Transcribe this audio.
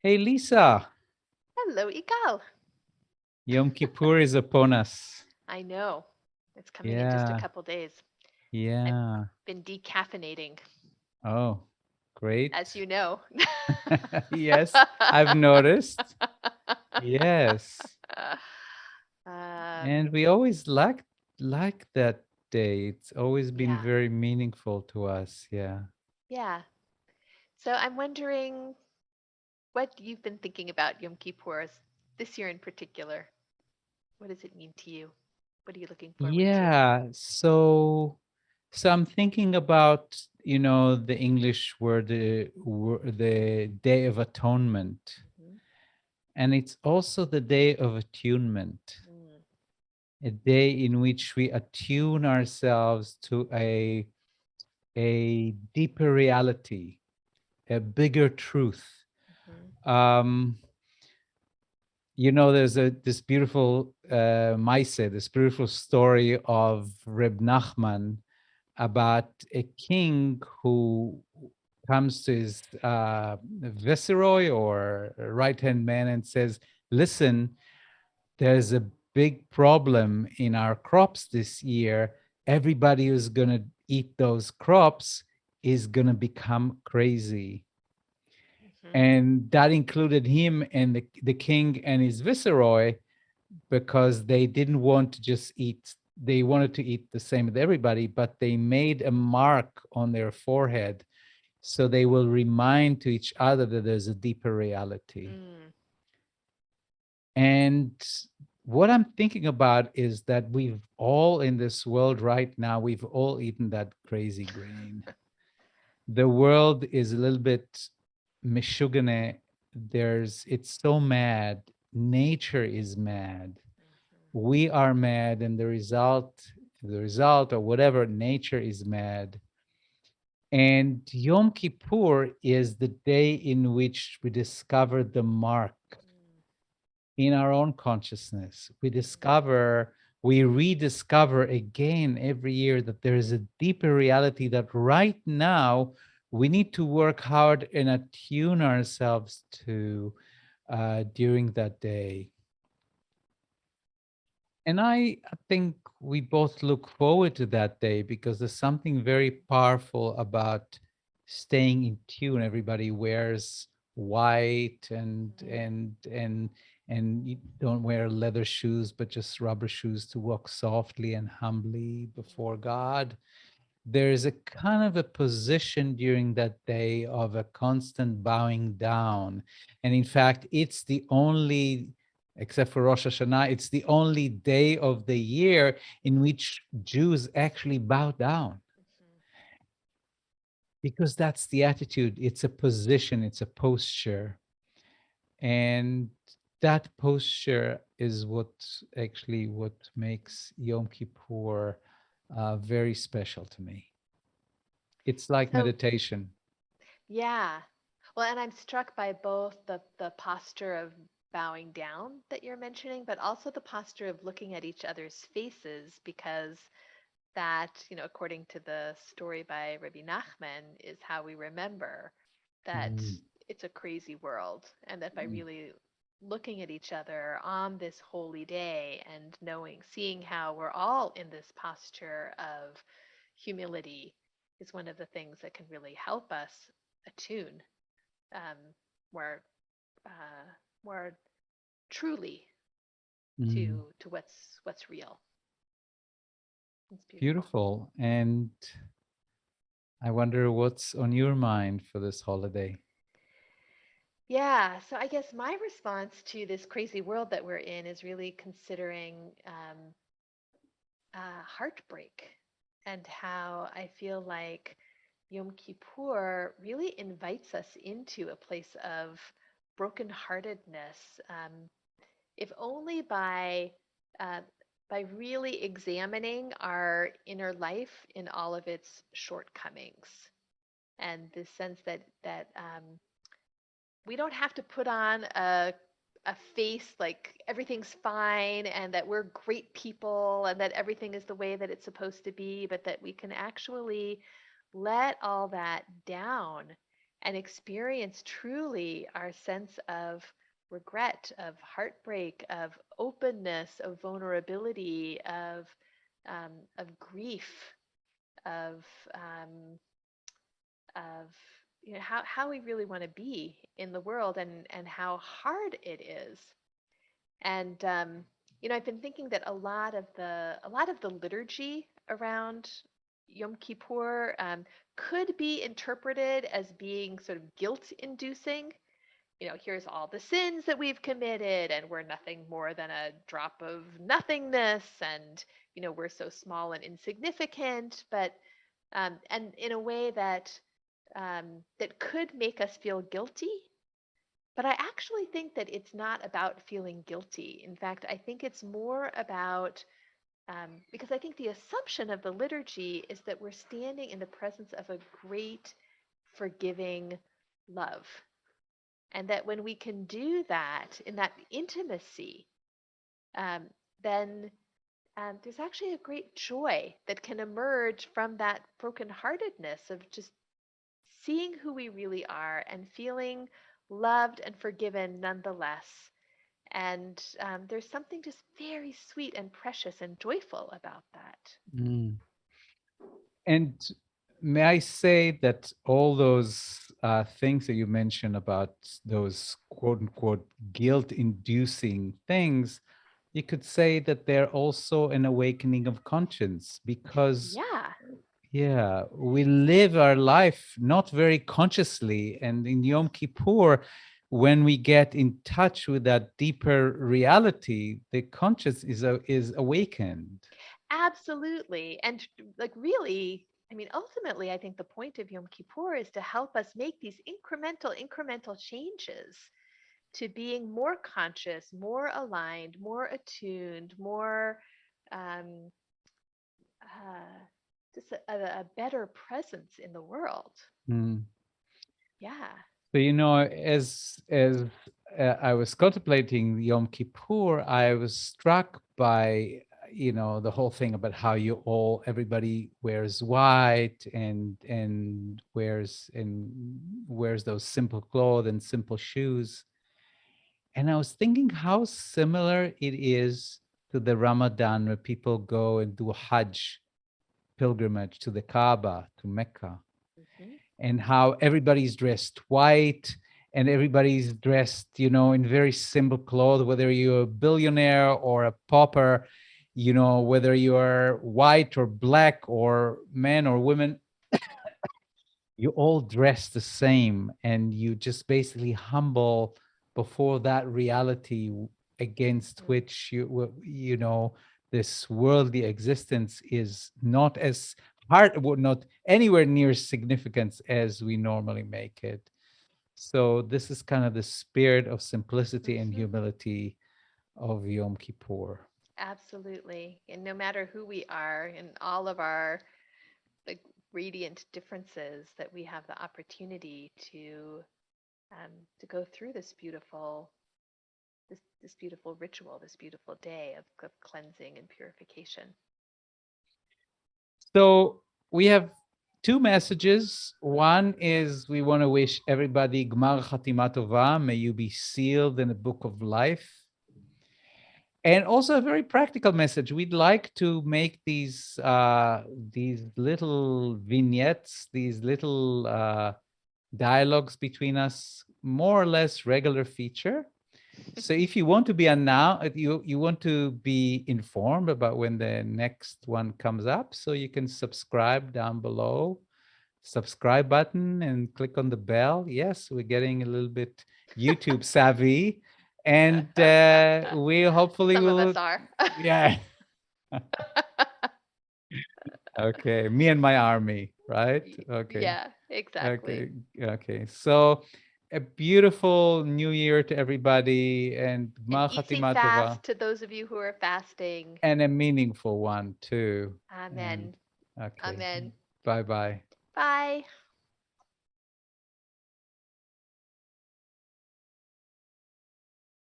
Hey Lisa, Hello, Igal. Yom Kippur is upon us. I know. It's coming in just a Yeah, couple days. I've yeah. been decaffeinating, Oh, as great. you know. Yes, I've noticed. Yes. um, And we always like that day. It's always been yeah, very meaningful to us. Yeah. yeah. So I'm wondering what you've been thinking about Yom Kippur this year in particular. What does it mean to you? What are you looking forward to? Yeah. So I'm thinking about, the English word, the Day of Atonement. Mhm. And it's also the Day of Attunement. Mm, A day in which we attune ourselves to a deeper reality, a bigger truth. mhm, Um, there's this beautiful this beautiful story of Reb Nachman about a king who comes to his viceroy or right hand man and says, "Listen, there's a big problem in our crops this year. Everybody who's going to eat those crops is going to become crazy." mhm, And that included him and the king and his viceroy, because they didn't want to just eat, they wanted to eat the same with everybody, but they made a mark on their forehead so they will remind to each other that there's a deeper reality. mm, And what I'm thinking about is that we've all in this world right now, we've all eaten that crazy grain. The world is a little bit mishugane. It's so mad. Nature is mad. We are mad, and the result, or whatever, nature is mad. And Yom Kippur is the day in which we discover the mark mm, in our own consciousness. mm, We rediscover again every year that there is a deeper reality that right now we need to work hard and attune ourselves to during that day. And I think we both look forward to that day because there's something very powerful about staying in tune. Everybody wears white mhm, and you don't wear leather shoes, but just rubber shoes to walk softly and humbly before God. There's a kind of a position during that day of a constant bowing down. And in fact, it's the only, except for Rosh Hashanah, it's the only day of the year in which Jews actually bow down, mhm. because that's the attitude. It's a position, it's a posture. And that posture is what makes Yom Kippur very special to me. It's like So, meditation. yeah. Well, and I'm struck by both the posture of bowing down that you're mentioning, but also the posture of looking at each other's faces, because that, according to the story by Rabbi Nachman, is how we remember that Mm, it's a crazy world, and that by mm, really looking at each other on this holy day and seeing how we're all in this posture of humility is one of the things that can really help us attune um, more uh, more truly mm. to what's real. It's beautiful. Beautiful. And I wonder what's on your mind for this holiday. Yeah, so I guess my response to this crazy world that we're in is really considering heartbreak, and how I feel like Yom Kippur really invites us into a place of brokenheartedness, if only uh, by really examining our inner life in all of its shortcomings, and the sense that we don't have to put on a face like everything's fine and that we're great people and that everything is the way that it's supposed to be, but that we can actually let all that down and experience truly our sense of regret, of heartbreak, of openness, of vulnerability, of grief, of um, of how we really want to be in the world, and how hard it is. And I've been thinking that a lot of the liturgy around Yom Kippur could be interpreted as being sort of guilt inducing. Here's all the sins that we've committed, and we're nothing more than a drop of nothingness, and we're so small and insignificant. But and in a way that could make us feel guilty. But I actually think that it's not about feeling guilty. In fact, I think it's more about because I think the assumption of the liturgy is that we're standing in the presence of a great, forgiving love. And that when we can do that in that intimacy, um, then there's actually a great joy that can emerge from that brokenheartedness of just seeing who we really are and feeling loved and forgiven nonetheless. And there's something just very sweet and precious and joyful about that. Mm. And may I say that all those things that you mentioned about those quote unquote guilt inducing things, you could say that they're also an awakening of conscience because, Yeah, yeah, we live our life not very consciously. And in Yom Kippur, when we get in touch with that deeper reality, the conscience is awakened. absolutely. And like really, I mean, ultimately, I think the point of Yom Kippur is to help us make these incremental changes to being more conscious, more aligned, more attuned, more um, uh, just a better presence in the world. Mm. Yeah. So, as I was contemplating Yom Kippur, I was struck by, the whole thing about how everybody wears white and wears those simple clothes and simple shoes. And I was thinking how similar it is to the Ramadan where people go and do a Hajj pilgrimage to the Kaaba, to Mecca, Hmm. and how everybody's dressed white and everybody's dressed, in very simple clothes, whether you're a billionaire or a pauper, whether you are white or black or men or women, you all dress the same and you just basically humble before that reality against Hmm. which this worldly existence is not as hard, well, not anywhere near significance as we normally make it. So this is kind of the spirit of simplicity and Hmm. humility of Yom Kippur. Absolutely. And no matter who we are and all of our like radiant differences, that we have the opportunity to go through this beautiful ritual, this beautiful day of cleansing and purification. So we have two messages. One is we want to wish everybody Gmar Chatima Tova. May you be sealed in the book of life. And also a very practical message. We'd like to make these little vignettes, these little dialogues between us, more or less regular feature. So if you want to be you want to be informed about when the next one comes up, so you can subscribe down below, subscribe button, and click on the bell. Yes, we're getting a little bit YouTube savvy, and we hopefully Some of us will. are. Yeah. Okay. Me and my army, right? Okay. Yeah, exactly. Okay. Okay. So a beautiful new year to everybody and And Gmar eating Chatima Tova. fast to those of you who are fasting. And a meaningful one too. And Amen. okay, Amen. bye bye. Bye.